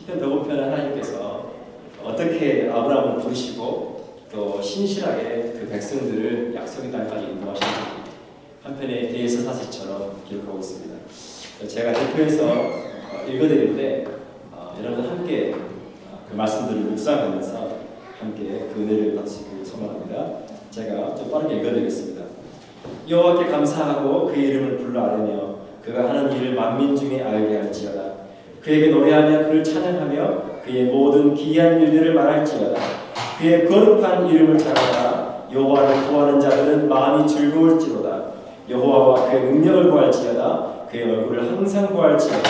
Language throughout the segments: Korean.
시편 105편은 하나님께서 어떻게 아브라함을 부르시고 또 신실하게 그 백성들을 약속의 땅까지 인도하시는지 한편의 대에서 사실처럼 기록하고 있습니다. 제가 대표해서 읽어드릴 때 여러분 함께 그 말씀들을 묵상하면서 함께 그 은혜를 받으시길 소망합니다. 제가 좀 빠르게 읽어드리겠습니다. 여호와께 감사하고 그의 이름을 불러 아뢰며 그가 하는 일을 만민 중에 알게 할지어다. 그에게 노래하며 그를 찬양하며 그의 모든 기이한 일들을 말할지어다. 그의 거룩한 이름을 자랑하라. 여호와를 구하는 자들은 마음이 즐거울지로다. 여호와와 그의 능력을 구할지어다. 그의 얼굴을 항상 구할지어다.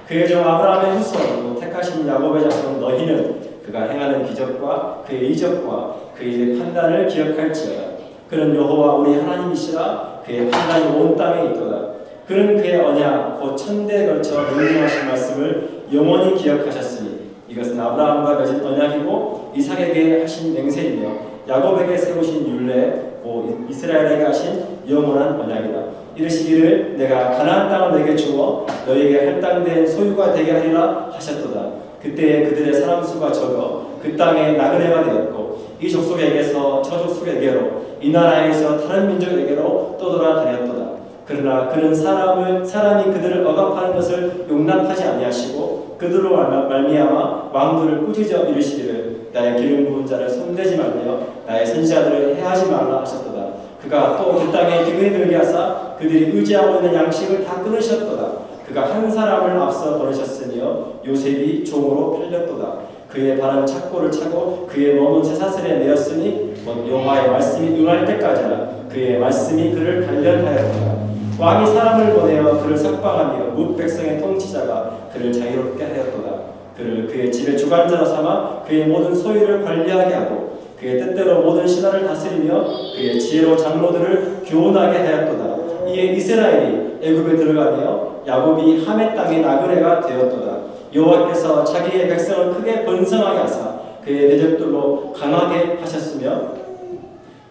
그의 종 아브라함의 후손 또 택하신 야곱의 자손 너희는 그가 행하는 기적과 그의 이적과 그의 판단을 기억할지어다. 그는 여호와 우리 하나님이시라. 그의 판단이 온 땅에 있도다. 그는 그의 언약 곧 천대에 걸쳐 명령하신 말씀을 영원히 기억하셨으니 이것은 아브라함과 맺은 언약이고 이삭에게 하신 맹세이며 야곱에게 세우신 율례 곧 이스라엘에게 하신 영원한 언약이다. 이르시기를 내가 가나안 땅을 내게 주어 너에게 할당된 소유가 되게 하리라 하셨도다. 그때에 그들의 사람 수가 적어 그 땅에 나그네가 되었고 이 족속에게서 저 족속에게로 이 나라에서 다른 민족에게로 떠돌아다녔도다. 그러나 그는 사람이 그들을 억압하는 것을 용납하지 아니하시고 그들로 말미암아 왕들을 꾸짖어 이르시기를 나의 기름 부은 자를 손대지 말며 나의 선지자들을 해하지 말라 하셨도다. 그가 또 그 땅에 기근이 들게 하사 그들이 의지하고 있는 양식을 다 끊으셨도다. 그가 한 사람을 앞서 보내셨으며 요셉이 종으로 팔렸도다. 그의 발은 착고를 차고 그의 몸은 쇠사슬에 매였으니 곧 여호와의 말씀이 응할 때까지나 그의 말씀이 그를 단련하였도다. 왕이 사람을 보내어 그를 석방하며 뭇 백성의 통치자가 그를 자유롭게 하였도다. 그를 그의 집의 주관자로 삼아 그의 모든 소유를 관리하게 하고 그의 뜻대로 모든 신하를 다스리며 그의 지혜로 장로들을 교훈하게 하였도다. 이에 이스라엘이 애굽에 들어가며 야곱이 함의 땅의 나그네가 되었도다. 여호와께서 자기의 백성을 크게 번성하게 하사 그의 대적들로 강하게 하셨으며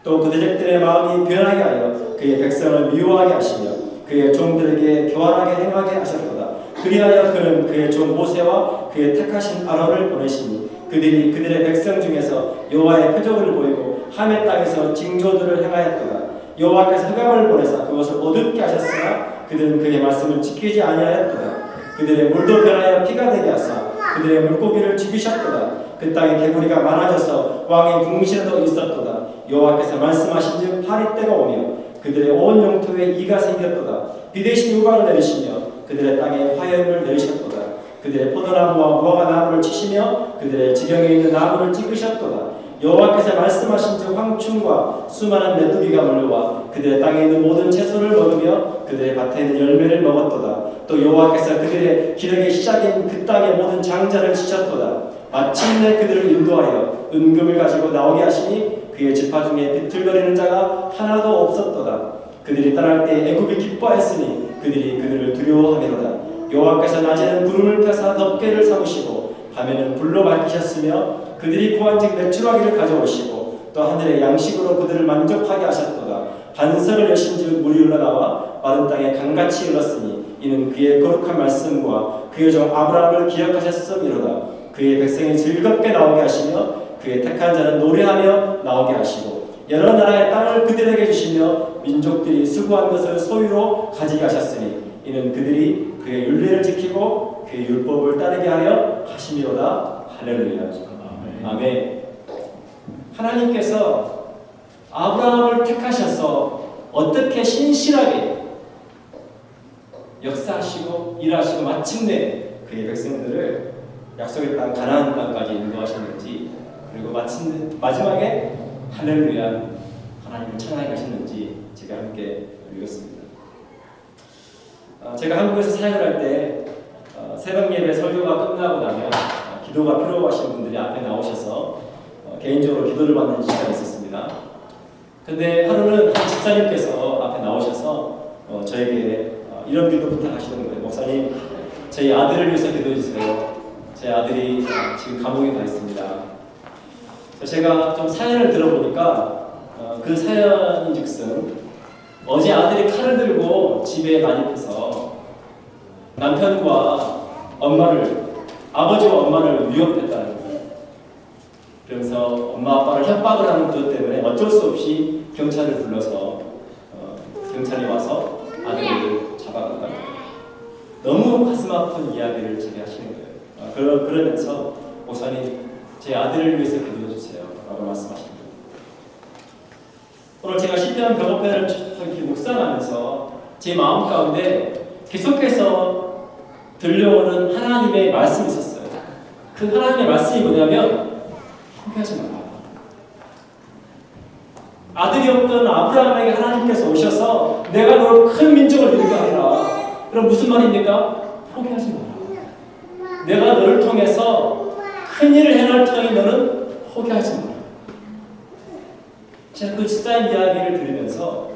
또 그 대적들의 마음이 변하게 하여 그의 백성을 미워하게 하시며 그의 종들에게 교활하게 행하게 하셨도다. 그리하여 그는 그의 종 모세와 그의 택하신 아론을 보내시니 그들이 그들의 백성 중에서 여호와의 표적을 보이고 함의 땅에서 징조들을 행하였도다. 여호와께서 흑암을 보내사 그것을 어둡게 하셨으나 그들은 그의 말씀을 지키지 아니하였도다. 그들의 물도 변하여 피가 되게 하사 그들의 물고기를 죽이셨도다. 그 땅에 개구리가 많아져서 왕의 궁실에도 있었도다. 여호와께서 말씀하신즉 파리때가 오며 그들의 온 영토에 이가 생겼도다. 비대신 유광을 내리시며 그들의 땅에 화염을 내리셨도다. 그들의 포도나무와 무화과 나무를 치시며 그들의 지경에 있는 나무를 찍으셨도다. 여호와께서 말씀하신즉 황충과 수많은 메뚜기가 몰려와 그들의 땅에 있는 모든 채소를 먹으며 그들의 밭에 있는 열매를 먹었도다. 또 여호와께서 그들의 기력의 시작인 그 땅의 모든 장자를 치셨도다. 마침내 그들을 인도하여 은금을 가지고 나오게 하시니 그의 지파 중에 비틀거리는 자가 하나도 없었도다. 그들이 떠날 때 애굽이 기뻐했으니 그들이 그들을 두려워하미로다. 여호와께서 낮에는 구름을 펴사 덮개를 삼으시고 밤에는 불로 밝히셨으며 그들이 구한즉 매출하기를 가져오시고 또 하늘의 양식으로 그들을 만족하게 하셨도다. 반석을 여신즉 물이 흘러나와 마른 땅에 강같이 흘렀으니 이는 그의 거룩한 말씀과 그의 종 아브라함을 기억하셨음이로다. 그의 백성이 즐겁게 나오게 하시며 그의 택한 자는 노래하며 나오게 하시고 여러 나라의 땅을 그들에게 주시며 민족들이 수고한 것을 소유로 가지게 하셨으니 이는 그들이 그의 율례를 지키고 그의 율법을 따르게 하려 하심이로다. 할렐루야. 아멘. 하나님께서 아브라함을 택하셔서 어떻게 신실하게 역사하시고 일하시고 마침내 그의 백성들을 약속의 땅 가나안 땅까지 인도하셨는지 그리고 마지막에 할렐루야 하나님을 찬양하게 하셨는지 제가 함께 읽었습니다. 제가 한국에서 사역을 할 때 새벽 예배 설교가 끝나고 나면 기도가 필요하신 분들이 앞에 나오셔서 개인적으로 기도를 받는 시간이 있었습니다. 근데 하루는 한 집사님께서 앞에 나오셔서 저에게 이런 기도 부탁하시는 거예요. 목사님, 저희 아들을 위해서 기도해 주세요. 제 아들이 지금 감옥에 가 있습니다. 제가 좀 사연을 들어보니까 그 사연인즉슨 어제 아들이 칼을 들고 집에 난입해서 남편과 엄마를 아버지와 엄마를 위협했다는 거예요. 그러면서 엄마 아빠를 협박을 하는 그것 때문에 어쩔 수 없이 경찰을 불러서 경찰이 와서 아들을 잡아갔다는 거예요. 너무 가슴 아픈 이야기를 제게 하시는 거예요. 그러면서 목사님 제 아들을 위해서 기도해 주세요 라고 말씀하십니다. 오늘 제가 시대한 병원편을 이렇게 묵상하면서 제 마음 가운데 계속해서 들려오는 하나님의 말씀이 있었어요. 그 하나님의 말씀이 뭐냐면 포기하지 마라. 아들이 없던 아브라함에게 하나님께서 오셔서 내가 너를 큰 민족을 이루게 하리라. 그럼 무슨 말입니까? 포기하지 마라. 내가 너를 통해서 큰 일을 행할 터니 너는 포기하지 마라. 제가 그 집사의 이야기를 들으면서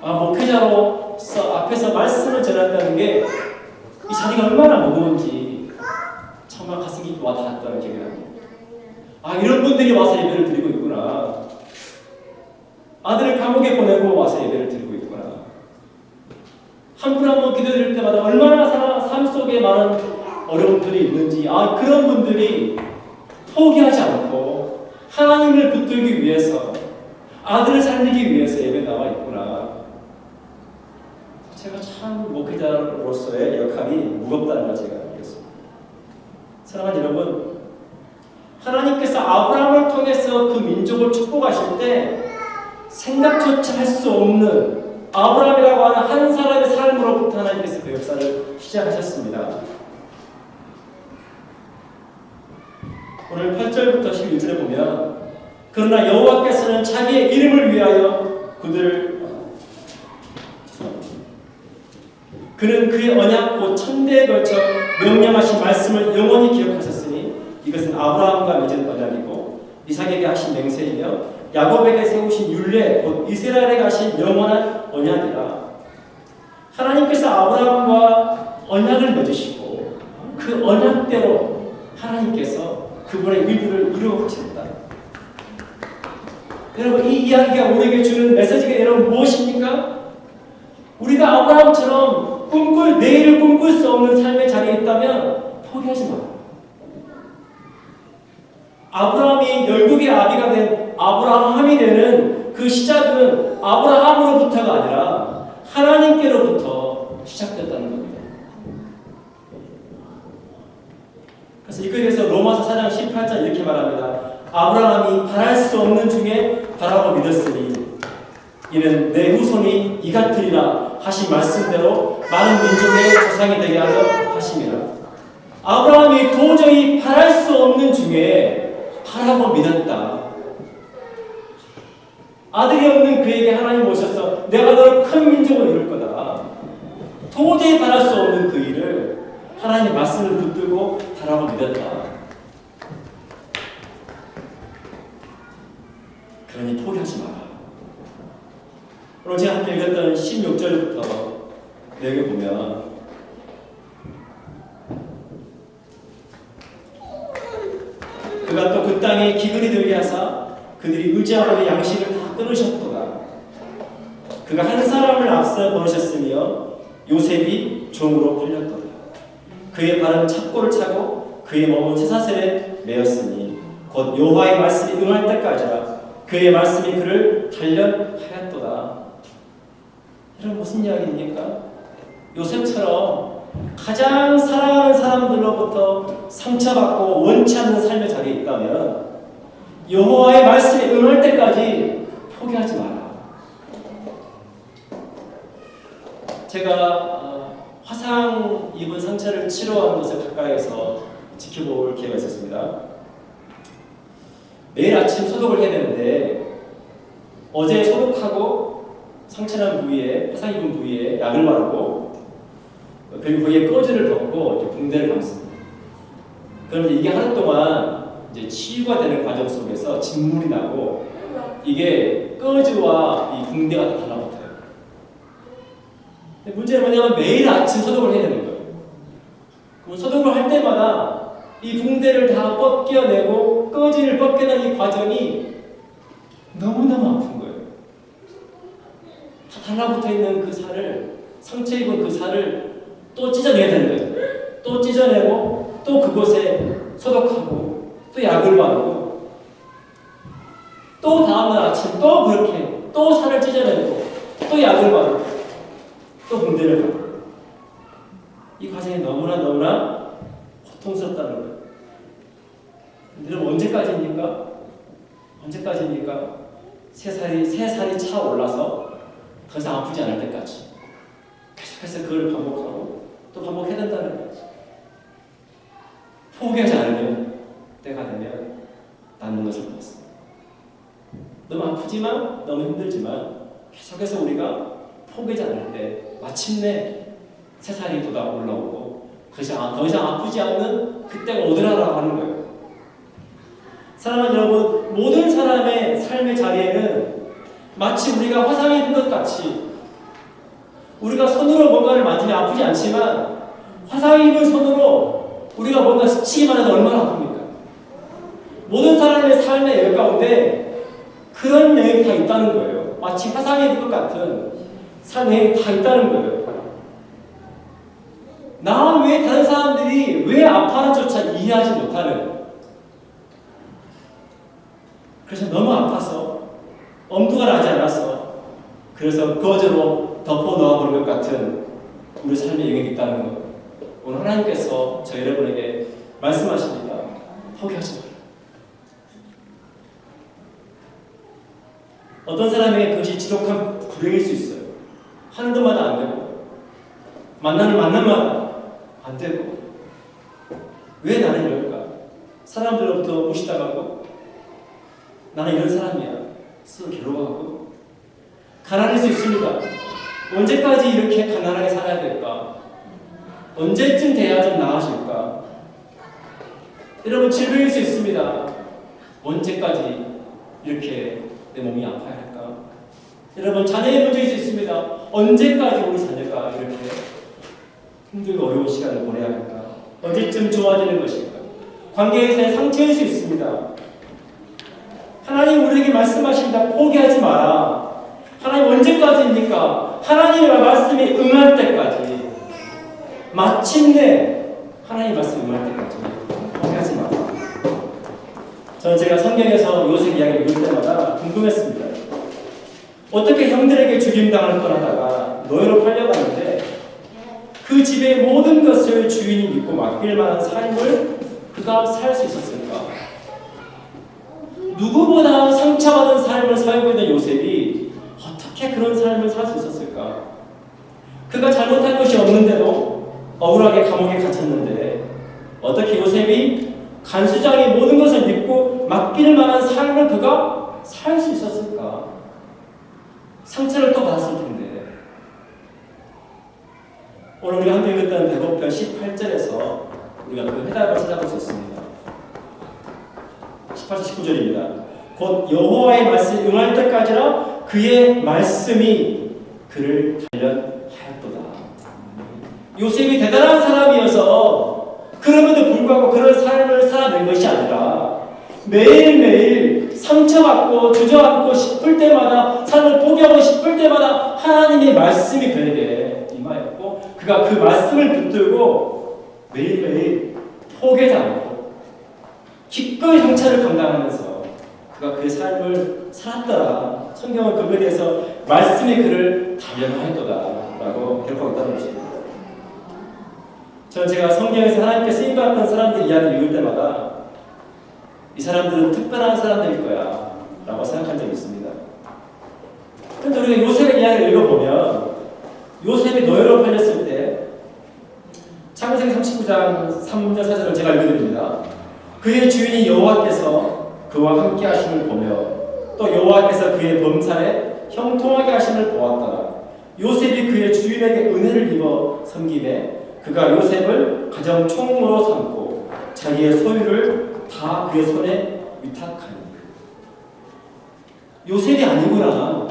목회자로서 앞에서 말씀을 전한다는 게 이 자리가 얼마나 무거운지 정말 가슴이 와닿았다는 기억이 납니다. 이런 분들이 와서 예배를 드리고 있구나. 아들을 감옥에 보내고 와서 예배를 드리고 있구나. 한 분 한 분 기도드릴 때마다 얼마나 삶 속에 많은 어려움들이 있는지 그런 분들이 포기하지 않고 하나님을 붙들기 위해서 아들을 살리기 위해서 예배 나와 있구나. 제가 참 목회자로서의 역할이 무겁다는 걸 제가 느꼈습니다. 사랑하는 여러분, 하나님께서 아브라함을 통해서 그 민족을 축복하실 때 생각조차 할 수 없는 아브라함이라고 하는 한 사람의 삶으로부터 하나님께서 그 역사를 시작하셨습니다. 오늘 8절부터 11절에 보면 그러나 여호와께서는 자기의 이름을 위하여 그는 그의 언약 곧 천대에 걸쳐 명령하신 말씀을 영원히 기억하셨으니 이것은 아브라함과 맺은 언약이고 이삭에게 하신 맹세이며 야곱에게 세우신 율례 곧 이스라엘에게 하신 영원한 언약이라. 하나님께서 아브라함과 언약을 맺으시고 그 언약대로 하나님께서 그분의 의도를 이루어 가셨다. 여러분, 이 이야기가 우리에게 주는 메시지가 여러분 무엇입니까? 우리가 아브라함처럼 내일을 꿈꿀 수 없는 삶의 자리에 있다면 포기하지 마. 아브라함이 열국의 아비가 된 아브라함이 되는 그 시작은 아브라함으로부터가 아니라 하나님께로부터 시작됐다는 겁니다. 그래서 이거에 대해서 로마서 4장 18절 이렇게 말합니다. 아브라함이 바랄 수 없는 중에 바라고 믿었으니 이는 내 후손이 이 같으리라 하신 말씀대로 많은 민족의 조상이 되게 하려 하심이라. 아브라함이 도저히 바랄 수 없는 중에 바라고 믿었다. 아들이 없는 그에게 하나님 오셔서 내가 너를 큰 민족을 이룰 거다. 도저히 바랄 수 없는 그 일을 하나님의 말씀을 붙들고 바라고 믿었다. 그러니 포기하지 마라. 오늘 제가 함께 읽었던 16절부터 내용에 보면 그가 또 그 땅에 기근이 들게 하사 그들이 의지하고 양식을 다 끊으셨도다. 그가 한 사람을 앞서 보내셨으며 요셉이 종으로 풀렸도다. 그의 발은 찹고를 차고 그의 몸은 쇠사슬에 매였으니 곧 여호와의 말씀이 응할 때까지라. 그의 말씀이 그를 단련하였도다. 이런 무슨 이야기입니까? 요셉처럼 가장 사랑하는 사람들로부터 상처받고 원치 않는 삶의 자리에 있다면 여호와의 말씀이 응할 때까지 포기하지 마라. 제가 화상 입은 상처를 치료하는 것을 가까이에서 지켜볼 기회가 있었습니다. 매일 아침 소독을 해야 되는데 어제 소독하고 상처난 부위에, 화상 입은 부위에 약을 바르고 그리고 거기에 꺼즈를 덮고 이제 붕대를 감습니다. 그런데 이게 하루 동안 이제 치유가 되는 과정 속에서 진물이 나고 이게 꺼즈와 이 붕대가 다 달라붙어요. 근데 문제는 뭐냐면 매일 아침 소독을 해야 되는 거예요. 그럼 소독을 할 때마다 이 붕대를 다 벗겨내고 꺼지를 벗겨내는 이 과정이 너무너무 아픈 거예요. 다 달라붙어 있는 그 살을, 상처 입은 그 살을 또 찢어내야 되는 거예요. 또 찢어내고 또 그곳에 소독하고 또 약을 바르고 또 다음날 아침 또 그렇게 또 살을 찢어내고 또 약을 바르고 또 붕대를 감고 이 과정이 너무나 고통스럽다는 거예요. 여러분 언제까지입니까? 세 살이 차올라서 더 이상 아프지 않을 때까지 계속해서 그걸 반복하고 또 반복해야 된다는 거예요. 포기하지 않으면 때가 되면 낫는 것을 보았습니다. 너무 아프지만 너무 힘들지만 계속해서 우리가 포기하지 않을 때 마침내 세 살이 돋아 올라오고 더 이상 아프지 않는 그때가 오더라라고 하는 거예요. 사랑하는 여러분, 모든 사람의 삶의 자리에는 마치 우리가 화상이 입은 것 같이 우리가 손으로 뭔가를 만지면 아프지 않지만 화상이 입은 손으로 우리가 뭔가 스치기만 해도 얼마나 아픕니까? 모든 사람의 삶의 여 가운데 그런 내용이 다 있다는 거예요. 마치 화상이 입은 것 같은 삶의 내용이 다 있다는 거예요. 나 외에 다른 사람들이 왜 아파하는조차 이해하지 못하는, 그래서 너무 아파서 엄두가 나지 않아서 그래서 거저로 덮어 놓아버린 것 같은 우리 삶의 영역이 있다는 것, 오늘 하나님께서 저 여러분에게 말씀하십니다. 포기하지 마라. 어떤 사람에게 그것이 지독한 불행일 수 있어요. 하는 것마다 안 되고 만나는 만남마다 안 되고, 왜 나는 이럴까? 사람들로부터 무시당하고 나는 이런 사람이야 스스로 괴로워하고 가난할 수 있습니다. 언제까지 이렇게 가난하게 살아야 될까? 언제쯤 돼야 좀 나아질까? 여러분, 질병일 수 있습니다. 언제까지 이렇게 내 몸이 아파야 할까? 여러분, 자녀의 문제일 수 있습니다. 언제까지 우리 자녀가 이렇게 힘들고 어려운 시간을 보내야 할까? 언제쯤 좋아지는 것일까? 관계에서의 상처일 수 있습니다. 하나님 우리에게 말씀하신다. 포기하지 마라. 하나님 언제까지입니까? 하나님의 말씀이 응할 때까지, 마침내 하나님의 말씀이 응할 때까지 포기하지 마라. 저는 제가 성경에서 요셉 이야기를 읽을 때마다 궁금했습니다. 어떻게 형들에게 죽임당할 뻔하다가 노예로 팔려갔는데 그 집의 모든 것을 주인이 믿고 맡길 만한 삶을 그가 살 수 있었을까? 누구보다 상처받은 삶을 살고 있는 요셉이 어떻게 그런 삶을 살 수 있었을까? 그가 잘못한 것이 없는데도 억울하게 감옥에 갇혔는데 어떻게 요셉이 간수장이 모든 것을 믿고 맡길 만한 삶을 그가 살 수 있었을까? 상처를 또 받았을 텐데. 오늘 우리가 함께 읽었던 대복편 18절에서 우리가 그 해답을 찾아볼 수 있습니다. 18절 19절입니다. 곧 여호와의 말씀이 응할 때까지라 그의 말씀이 그를 단련하였도다. 요셉이 대단한 사람이어서 그럼에도 불구하고 그런 삶을 살아낸 것이 아니라 매일매일 상처받고 주저앉고 싶을 때마다, 삶을 포기하고 싶을 때마다 하나님의 말씀이 그에게 임하였고 그가 그 말씀을 붙들고 매일매일 포기하지 않고 기꺼이 상처를 감당하면서 그가 그의 삶을 살았더라. 성경은 그거에 대해서 말씀이 그를 단련하였도다 라고 기록하고 있다는 것입니다. 저는 제가 성경에서 하나님께 쓰임받았던 사람들 이야기를 읽을 때마다 이 사람들은 특별한 사람들일 거야 라고 생각한 적이 있습니다. 그런데 우리가 요셉의 이야기를 읽어보면 요셉이 노예로 팔렸을 때 창세기 39장 3절 4절을 제가 읽어드립니다. 그의 주인이 여호와께서 그와 함께 하심을 보며 또 여호와께서 그의 범사에 형통하게 하심을 보았더라. 요셉이 그의 주인에게 은혜를 입어 섬김에 그가 요셉을 가정 총무로 삼고 자기의 소유를 다 그의 손에 위탁하니. 요셉이 아니구나.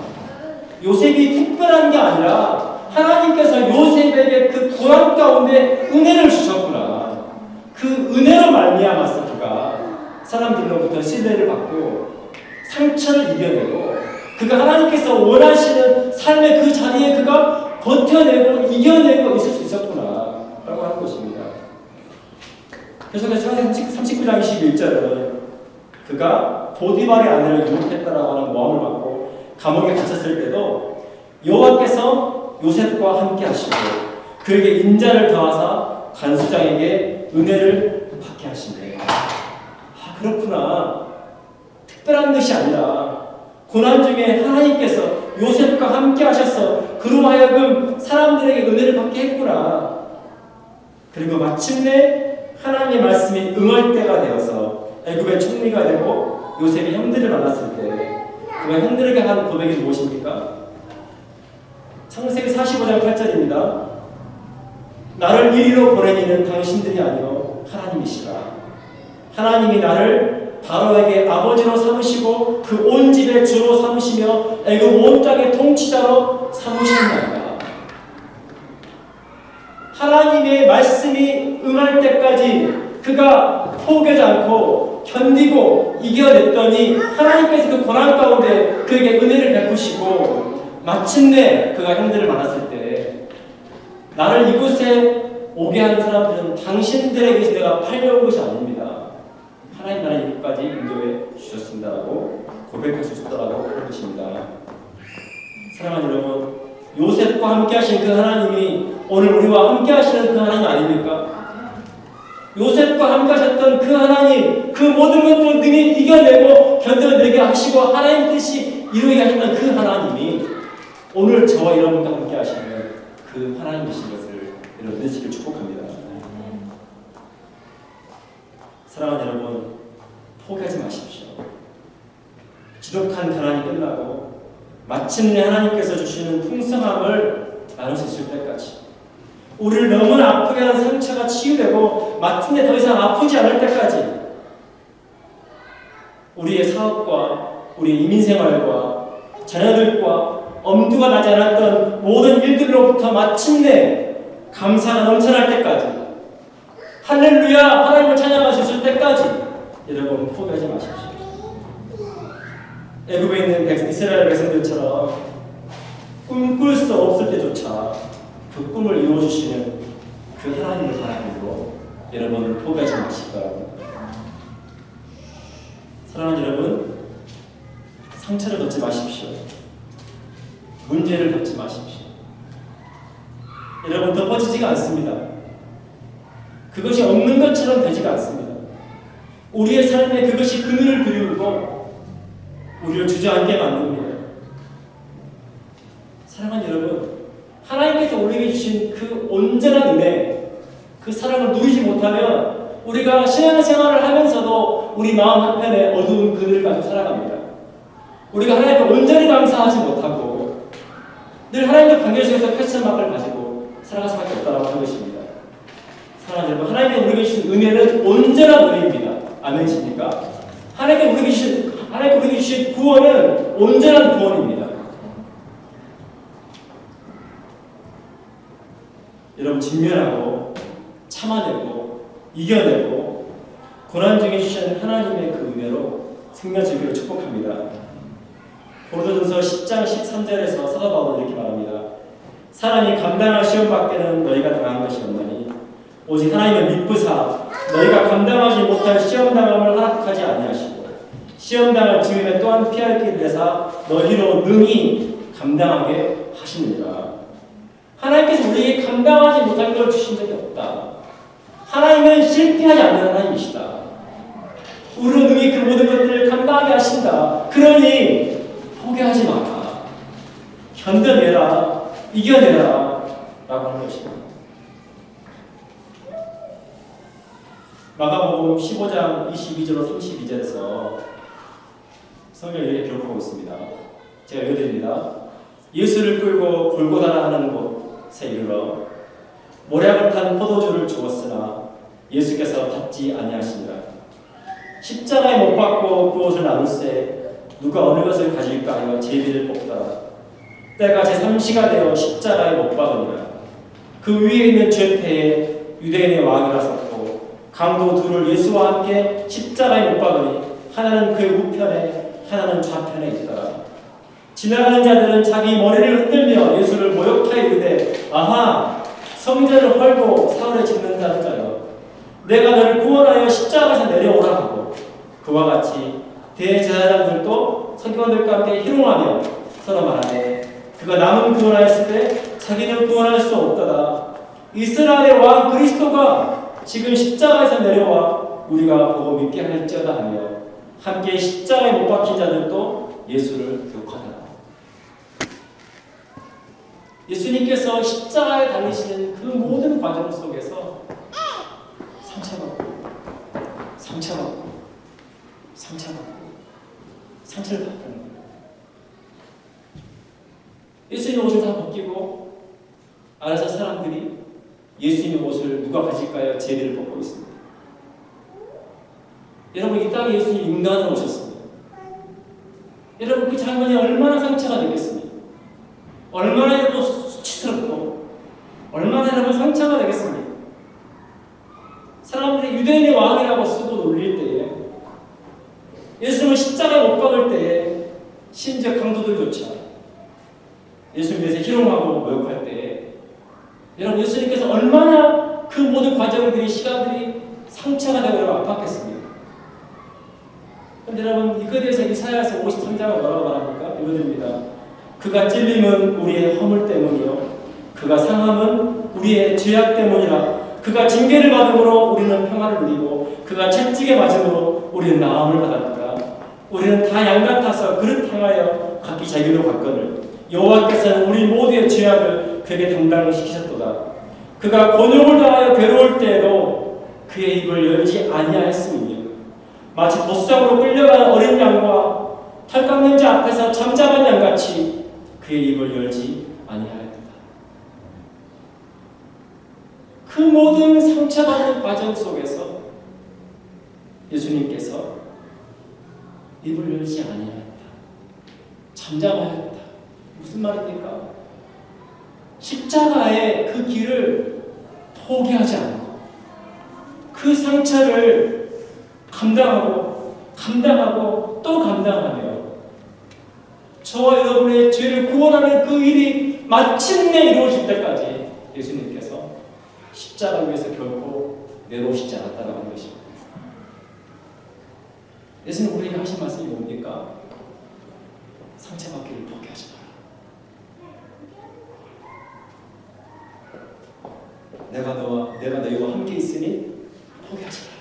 요셉이 특별한 게 아니라 하나님께서 요셉에게 그 고난 가운데 은혜를 주셨구나. 그 은혜로 말미암아서 그가 사람들로부터 신뢰를 받고 상처를 이겨내고 그가 하나님께서 원하시는 삶의 그 자리에 그가 버텨내고 이겨내고 있을 수 있었구나 라고 하는 것입니다. 계속해서 창세기 39장 21절은 그가 보디발의 아내를 유혹했다라고 하는 모함을 받고 감옥에 갇혔을 때도 여호와께서 요셉과 함께 하시고 그에게 인자를 더하사 간수장에게 은혜를 받게 하시네. 아, 그렇구나. 특별한 것이 아니라 고난 중에 하나님께서 요셉과 함께 하셔서 그로 하여금 사람들에게 은혜를 받게 했구나. 그리고 마침내 하나님의 말씀이 응할 때가 되어서 애굽의 총리가 되고 요셉이 형들을 만났을 때 그가 형들에게 한 고백이 무엇입니까? 창세기 45장 8절입니다. 나를 이리로 보낸 이는 당신들이 아니요 하나님이시라. 하나님이 나를 바로에게 아버지로 삼으시고 그 온 집의 주로 삼으시며 애굽 온 땅의 통치자로 삼으셨나이다. 하나님의 말씀이 응할 때까지 그가 포기하지 않고 견디고 이겨냈더니 하나님께서 그 고난 가운데 그에게 은혜를 베푸시고 마침내 그가 형들을 만났을 때 나를 이곳에 오게 한 사람들은 당신들에게서 내가 팔려온 것이 아닙니다. 하나님 나를 이곳까지 인도해 주셨습니다라고 고백할 수 있다라고 하는 것입니다. 사랑하는 여러분, 요셉과 함께 하신 그 하나님이 오늘 우리와 함께 하시는 그 하나님 아닙니까? 요셉과 함께 하셨던 그 하나님, 그 모든 것들을 능히 이겨내고 견뎌내게 하시고 하나님 뜻이 이루게 하셨던 그 하나님이 오늘 저와 여러분과 함께 하시는 그 하나님이신 것을 여러분 믿으시길 축복합니다. 사랑하는 여러분, 포기하지 마십시오. 지독한 가난이 끝나고 마침내 하나님께서 주시는 풍성함을 나눌 수 있을 때까지, 우리를 너무나 아프게 하는 상처가 치유되고 마침내 더 이상 아프지 않을 때까지 우리의 사업과 우리의 이민생활과 자녀들과 엄두가 나지 않았던 모든 일들로부터 마침내 감사가 넘쳐날 때까지, 할렐루야 하나님을 찬양할 수 있을 때까지 여러분 포기하지 마십시오. 애굽에 있는 이스라엘 백성들처럼 꿈꿀 수 없을 때조차 그 꿈을 이루어주시는 그 하나님을 바라보고 여러분 포기하지 마시기 바랍니다. 사랑하는 여러분, 상처를 덮지 마십시오. 문제를 덮지 마십시오. 여러분, 덮어지지가 않습니다. 그것이 없는 것처럼 되지가 않습니다. 우리의 삶에 그것이 그늘을 그리우고 우리를 주저앉게 만듭니다. 사랑하는 여러분, 하나님께서 우리에게 주신 그 온전한 은혜, 그 사랑을 누리지 못하면 우리가 신앙생활을 하면서도 우리 마음 한편에 어두운 그늘을 가지고 살아갑니다. 우리가 하나님께 온전히 감사하지 못하고 늘 하나님과 관계 속에서 퀘스천마크를 가지고 살아갈 수밖에 없다고 하는 것입니다. 사랑하는 여러분, 하나님께 우리에게 주신 은혜는 온전한 은혜입니다. 아멘이십니까? 하나님께 우리에게 주신 구원은 온전한 구원입니다. 여러분, 직면하고 참아내고 이겨내고 고난 중에 주신 하나님의 그 은혜로 생명 즐기를 축복합니다. 고린도전서 10장 13절에서 사도 바울은 이렇게 말합니다. 사람이 감당할 시험 밖에는 너희가 당한 것이 없나니 오직 하나님을 믿으사 너희가 감당하지 못할 시험당함을 허락하지 아니하시고 시험당할 즈음에 또한 피할 길을 내사 너희로 능히 감당하게 하시느니라. 하나님께서 우리에게 감당하지 못할 걸 주신 적이 없다. 하나님은 실패하지 않는 하나님이시다. 우리로 능히 그 모든 것들을 감당하게 하신다. 그러니 포기하지 마라. 견뎌내라. 이겨내라. 라고 하는 것입니다. 마가복음 15장 22절로 32절에서 성경이 이렇게 기록하고 있습니다. 제가 읽어드립니다. 예수를 끌고 골고다라 하는 곳에 이르러 모략을 탄 포도주를 주었으나 예수께서 받지 아니하시니라. 십자가에 못 박고 그 옷을 나눌세 누가 어느 것을 가질까 하여 제비를 뽑더라. 때가 제3시가 되어 십자가에 못 박으니라. 그 위에 있는 죄패에 유대인의 왕이라 섰고 강도 둘을 예수와 함께 십자가에 못 박으니 하나는 그의 우편에 하나는 좌편에 있더라. 지나가는 자들은 자기 머리를 흔들며 예수를 모욕하여 이르되 아하 성전을 헐고 사흘에 짓는 자들까요 내가 너를 구원하여 십자가에서 내려오라 하고 그와 같이 대제사장들도 서기관들과 함께 희롱하며 서로 말하되 그가 남은 구원하였을 때 자기는 구원할 수 없다다. 이스라엘의 왕 그리스도가 지금 십자가에서 내려와 우리가 보고 믿게 할지어다 하며 함께 십자가에 못 박힌 자들도 예수를 욕하더라. 예수님께서 십자가에 달리시는 그 모든 과정 속에서 상처받고 상처를 받는 거예요. 예수님 옷을 다 벗기고 알아서 사람들이 예수님의 옷을 누가 가질까요? 제비를 뽑고 있습니다. 여러분, 이 땅에 예수님 인간으로 오셨습니다. 여러분, 그 장면이 얼마나 상처가 되겠습니까? 얼마나 여러분 수치스럽고 얼마나 여러분 상처가 되겠습니까? 사람들이 유대인의 왕이라고 쓰고 놀릴 때에, 예수님을 십자가에 못 박을 때에, 심지어 강도들조차 예수님에 대해서 희롱하고 모욕할 때에, 여러분, 예수님께서 얼마나 그 모든 과정들이, 시간들이 상처가 되고 아팠겠습니까? 그런데 여러분, 이거에 대해서 이사야서 53장은 뭐라고 말합니까? 이거입니다. 그가 찔림은 우리의 허물 때문이요 그가 상함은 우리의 죄악 때문이라. 그가 징계를 받음으로 우리는 평화를 누리고 그가 채찍에 맞음으로 우리는 나음을 받았다. 우리는 다 양같아서 그릇 향하여 각기 자기로 갔거늘 여호와께서는 우리 모두의 죄악을 그에게 담당시키셨도다. 그가 곤욕을 당하여 괴로울 때에도 그의 입을 열지 아니하였으며 마치 보수장으로 끌려가는 어린 양과 털 깎는 자 앞에서 잠잠한 양같이 그의 입을 열지 아니하였다. 그 모든 상처받는 과정 속에서 예수님께서 입을 열지 아니하였다. 잠잠하였다. 무슨 말입니까? 십자가의 그 길을 포기하지 않고 그 상처를 감당하고 또 감당하며 저와 여러분의 죄를 구원하는 그 일이 마침내 이루어질 때까지 예수님께서 십자가 위에서 결코 내려오시지 않았다는 것입니다. 예수님 우리에게 하신 말씀이 뭡니까? 상처받기를 포기하지 마라. 내가 너희와 함께 있으니 포기하지 마라.